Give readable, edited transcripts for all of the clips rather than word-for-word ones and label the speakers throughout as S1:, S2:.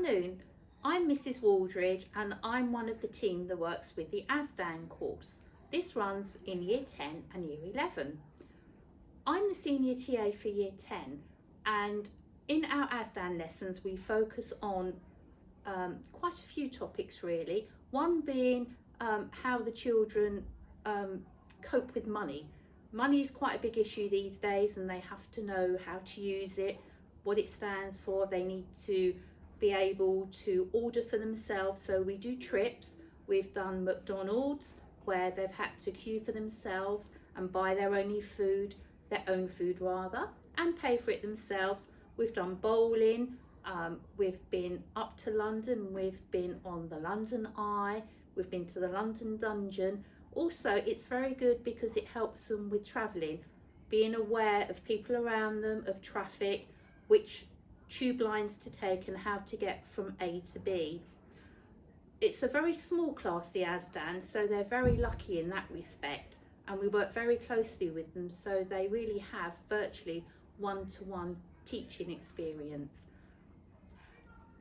S1: afternoon. I'm Mrs. Waldridge and I'm one of the team that works with the Asdan course. This runs in Year 10 and Year 11. I'm the senior TA for Year 10, and in our Asdan lessons we focus on quite a few topics really. One being how the children cope with money. Money is quite a big issue these days and they have to know how to use it, what it stands for. They need to be able to order for themselves. So we do trips. We've done McDonald's where they've had to queue for themselves and buy their own food and pay for it themselves. We've done bowling. We've been up to London. We've been on the London Eye. We've been to the London Dungeon. Also, it's very good because it helps them with travelling, being aware of people around them, of traffic, which tube lines to take and how to get from A to B. It's a very small class, the Asdan, so they're very lucky in that respect, and we work very closely with them, so they really have virtually one-to-one teaching experience.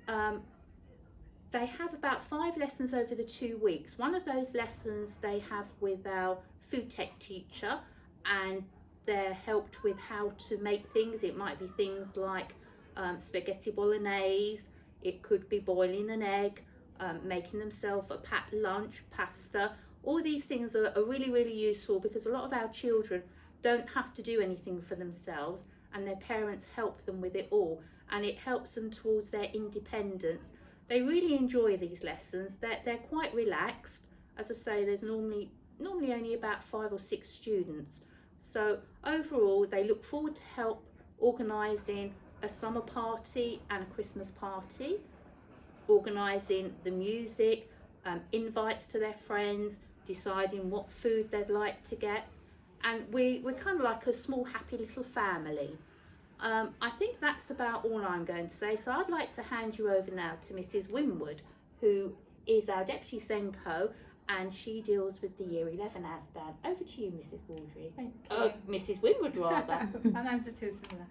S1: They have about 5 lessons over the 2 weeks. One of those lessons they have with our food tech teacher, and they're helped with how to make things. It might be things like spaghetti bolognese, it could be boiling an egg, making themselves a packed lunch, pasta. All these things are really useful because a lot of our children don't have to do anything for themselves and their parents help them with it all, and it helps them towards their independence. They really enjoy these lessons. They're quite relaxed. As I say, there's normally only about 5 or 6 students. So overall, they look forward to help organising a summer party and a Christmas party, organising the music, invites to their friends, deciding what food they'd like to get. And we're kind of like a small happy little family. I think that's about all I'm going to say. So I'd like to hand you over now to Mrs. Winwood, who is our Deputy Senko, and she deals with the Year 11 Asdan. Over to you, Mrs. Waldridge.
S2: Thank you.
S1: Mrs. Winwood, rather.
S2: And I'm just too similar.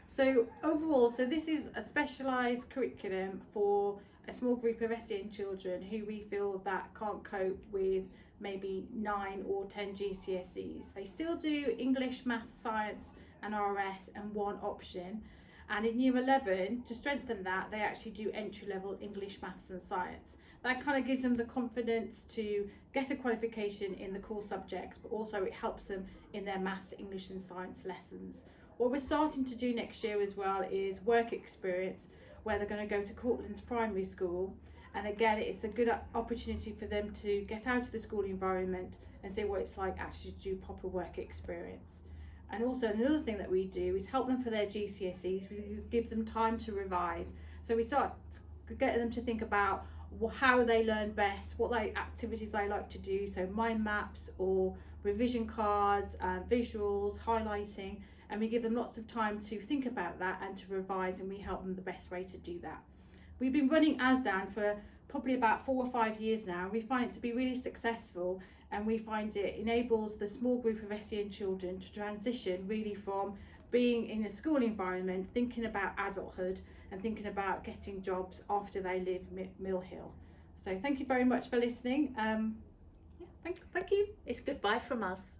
S2: So overall, this is a specialised curriculum for a small group of SEN children who we feel that can't cope with maybe 9 or 10 GCSEs. They still do English, Maths, Science and RS and one option, and in Year 11, to strengthen that, they actually do entry-level English, Maths and Science. That kind of gives them the confidence to get a qualification in the core subjects, but also it helps them in their Maths, English and Science lessons. What we're starting to do next year as well is work experience, where they're going to go to Courtlands Primary School, and again it's a good opportunity for them to get out of the school environment and see what it's like actually to do proper work experience. And also another thing that we do is help them for their GCSEs. We give them time to revise. So we start getting them to think about how they learn best, what activities they like to do. So mind maps or revision cards, visuals, highlighting. And we give them lots of time to think about that and to revise, and we help them the best way to do that. We've been running Asdan for probably about 4 or 5 years now. We find it to be really successful, and we find it enables the small group of SEN children to transition really from being in a school environment, thinking about adulthood and thinking about getting jobs after they leave Mill Hill. So thank you very much for listening. Thank you.
S1: It's goodbye from us.